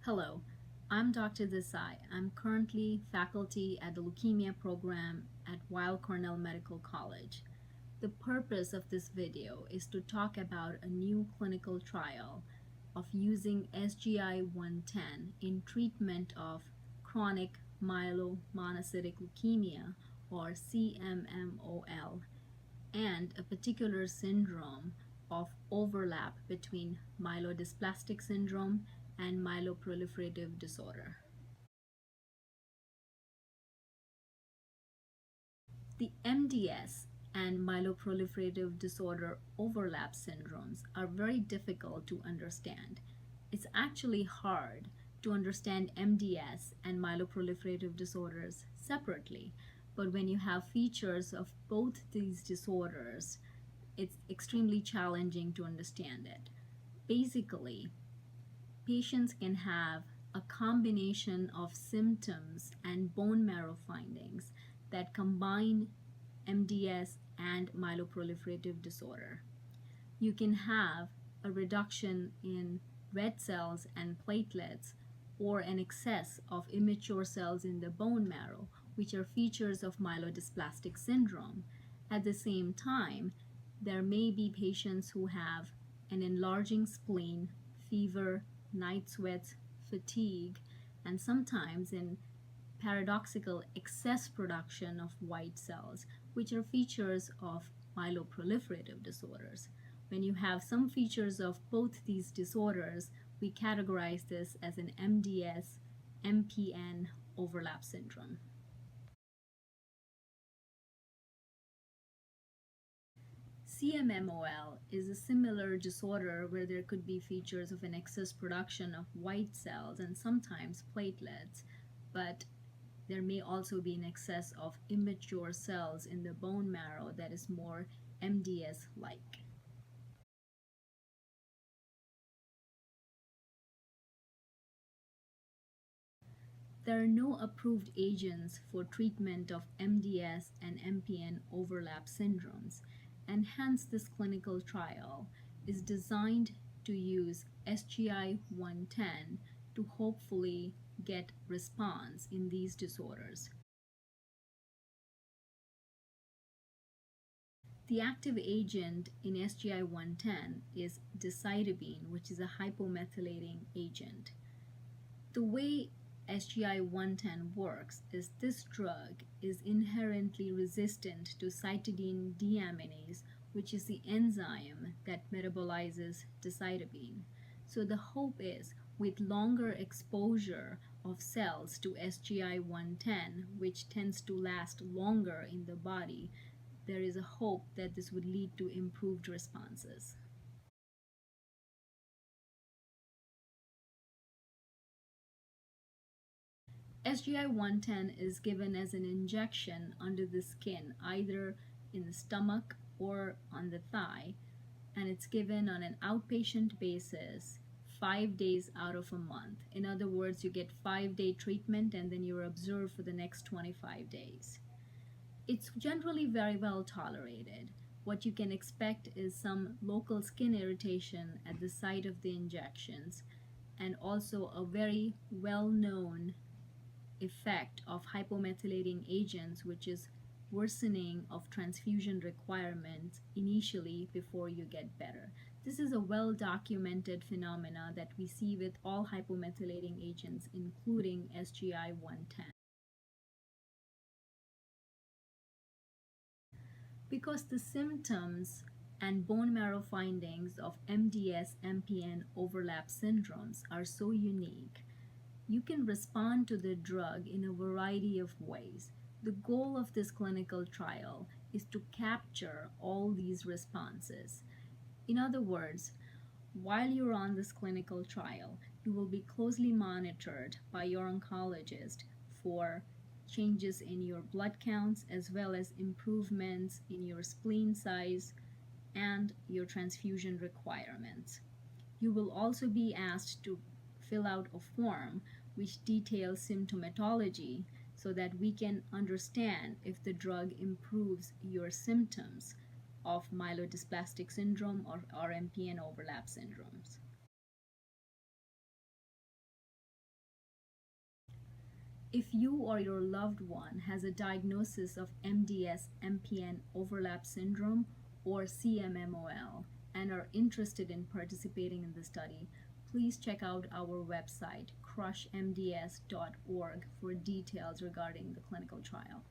Hello, I'm Dr. Desai. I'm currently faculty at the Leukemia program at Weill Cornell Medical College. The purpose of this video is to talk about a new clinical trial of using SGI-110 in treatment of chronic myelomonocytic leukemia, or CMMOL, and a particular syndrome of overlap between myelodysplastic syndrome and myeloproliferative disorder. The MDS and myeloproliferative disorder overlap syndromes are very difficult to understand. It's actually hard to understand MDS and myeloproliferative disorders separately, but when you have features of both these disorders, it's extremely challenging to understand it. Basically, patients can have a combination of symptoms and bone marrow findings that combine MDS and myeloproliferative disorder. You can have a reduction in red cells and platelets, or an excess of immature cells in the bone marrow, which are features of myelodysplastic syndrome. At the same time, there may be patients who have an enlarging spleen, fever, night sweats, fatigue, and sometimes in paradoxical excess production of white cells, which are features of myeloproliferative disorders. When you have some features of both these disorders, we categorize this as an MDS-MPN overlap syndrome. CMMOL is a similar disorder where there could be features of an excess production of white cells and sometimes platelets, but there may also be an excess of immature cells in the bone marrow that is more MDS-like. There are no approved agents for treatment of MDS and MPN overlap syndromes, and hence this clinical trial is designed to use SGI-110 to hopefully get response in these disorders. The active agent in SGI-110 is decitabine, which is a hypomethylating agent. The way SGI-110 works is this drug is inherently resistant to cytidine deaminase, which is the enzyme that metabolizes decitabine. So the hope is, with longer exposure of cells to SGI-110, which tends to last longer in the body, there is a hope that this would lead to improved responses. SGI-110 is given as an injection under the skin, either in the stomach or on the thigh, and it's given on an outpatient basis 5 days out of a month. In other words, you get 5-day treatment and then you're observed for the next 25 days. It's generally very well tolerated. What you can expect is some local skin irritation at the site of the injections, and also a very well-known effect of hypomethylating agents, which is worsening of transfusion requirements initially before you get better. This is a well-documented phenomena that we see with all hypomethylating agents, including SGI-110. Because the symptoms and bone marrow findings of MDS-MPN overlap syndromes are so unique, you can respond to the drug in a variety of ways. The goal of this clinical trial is to capture all these responses. In other words, while you're on this clinical trial, you will be closely monitored by your oncologist for changes in your blood counts, as well as improvements in your spleen size and your transfusion requirements. You will also be asked to fill out a form which details symptomatology so that we can understand if the drug improves your symptoms of myelodysplastic syndrome or MPN overlap syndromes. If you or your loved one has a diagnosis of MDS-MPN overlap syndrome or CMMOL and are interested in participating in the study, please check out our website, crushmds.org, for details regarding the clinical trial.